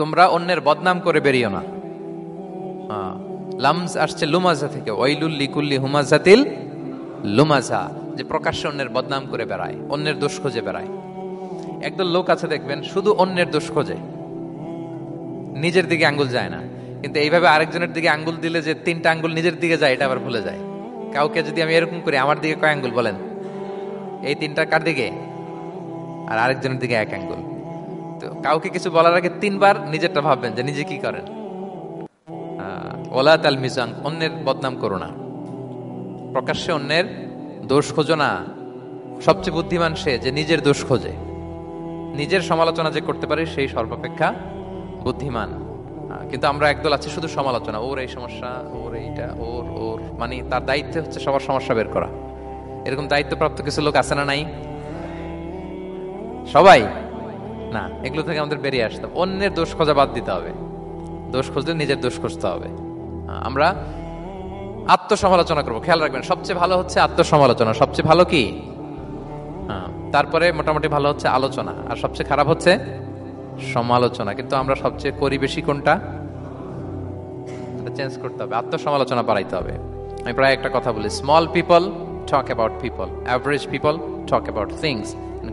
তোমরা অন্যের বদনাম করে বেরিও না। লামজ আসছে লুমাজা থেকে, ওয়াইলুল লিকুল্লি হুমাজাতিল লুমাজা, যে প্রকাশ্যে অন্যের বদনাম করে বেড়ায়, অন্যের দোষ খুঁজে বেড়ায়। একদল লোক আছে দেখবেন শুধু অন্যের দোষ খোঁজে, নিজের দিকে আঙ্গুল যায় না। কিন্তু এইভাবে আরেকজনের দিকে আঙ্গুল দিলে যে 3টা আঙ্গুল নিজের দিকে যায়, এটা আবার ভুলে যায়। কাউকে যদি আমি এরকম করি, আমার দিকে কয় আঙ্গুল বলেন? এই 3টা কার দিকে? আর আরেকজনের দিকে 1 আঙ্গুল। তো কাউকে কিছু বলার আগে 3বার নিজেরটা ভাববেন যে নিজে কি করেন। ওলা তাল মিজান, অন্যের বদনাম করো না, প্রকাশ্যে অন্যের দোষ খোঁজো না। সবচেয়ে বুদ্ধিমান সে যে নিজের দোষ খোঁজে। নিজের সমালোচনা যে করতে পারে সেই সর্বাপেক্ষা বুদ্ধিমান। কিন্তু আমরা একদল আছি শুধু সমালোচনা, ওর এই সমস্যা, ওর এইটা, ওর ওর মানে তার দায়িত্ব হচ্ছে সবার সমস্যা বের করা। এরকম দায়িত্বপ্রাপ্ত কিছু লোক আছে না? নাই? সবাই না, এগুলো থেকে আমাদের বেরিয়ে আসতে হবে। অন্যের দোষ খোঁজা বাদ দিতে হবে। দোষ খুঁজলে নিজের দোষ খুঁজতে হবে। আমরা আত্মসমালোচনা করবো। খেয়াল রাখবেন, সবচেয়ে ভালো হচ্ছে আত্মসমালোচনা। সবচেয়ে ভালো কি? তারপরে মোটামুটি ভালো হচ্ছে আলোচনা, আর সবচেয়ে খারাপ হচ্ছে সমালোচনা। কিন্তু আমরা সবচেয়ে করি বেশি কোনটা? চেঞ্জ করতে হবে, আত্মসমালোচনা বাড়াইতে হবে। আমি প্রায় একটা কথা বলি, small people talk about people, average people talk about things,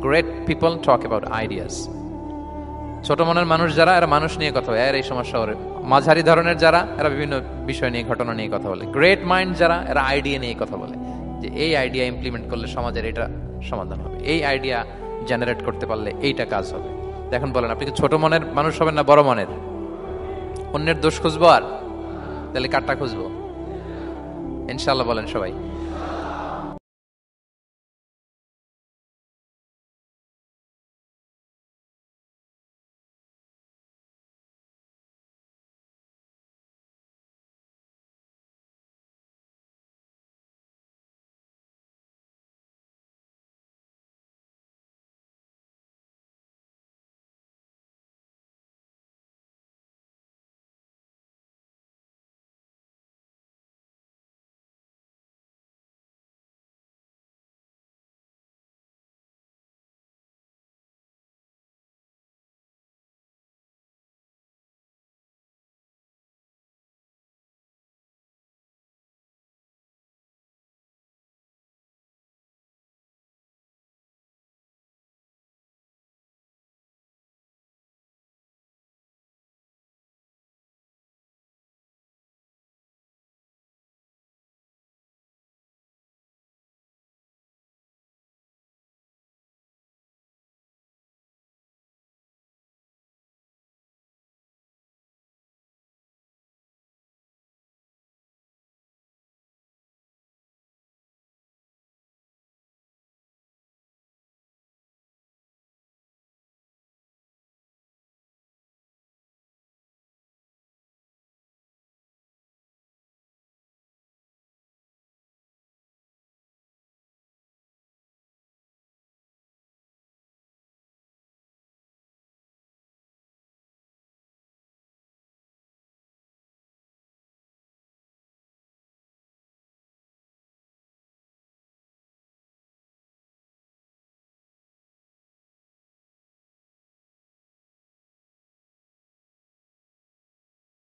great people talk about ideas. ছোট মনের মানুষ যারা, এরা মানুষ নিয়ে কথা বলে, এর এই সমস্যা ওর। মাঝারি ধরনের যারা, এরা বিভিন্ন বিষয় নিয়ে, ঘটনা নিয়ে কথা বলে। গ্রেট মাইন্ড যারা, এরা আইডিয়া নিয়ে কথা বলে, যে এই আইডিয়া ইমপ্লিমেন্ট করলে সমাজের এটা সমাধান হবে, এই আইডিয়া জেনারেট করতে পারলে এইটা কাজ হবে। দেখুন বলেন, আপনি কি ছোট মনের মানুষ হবেন না বড় মনের? অন্যের দোষ খুঁজবো, আর তাহলে কারটা খুঁজবো? ইনশাআল্লাহ বলেন সবাই।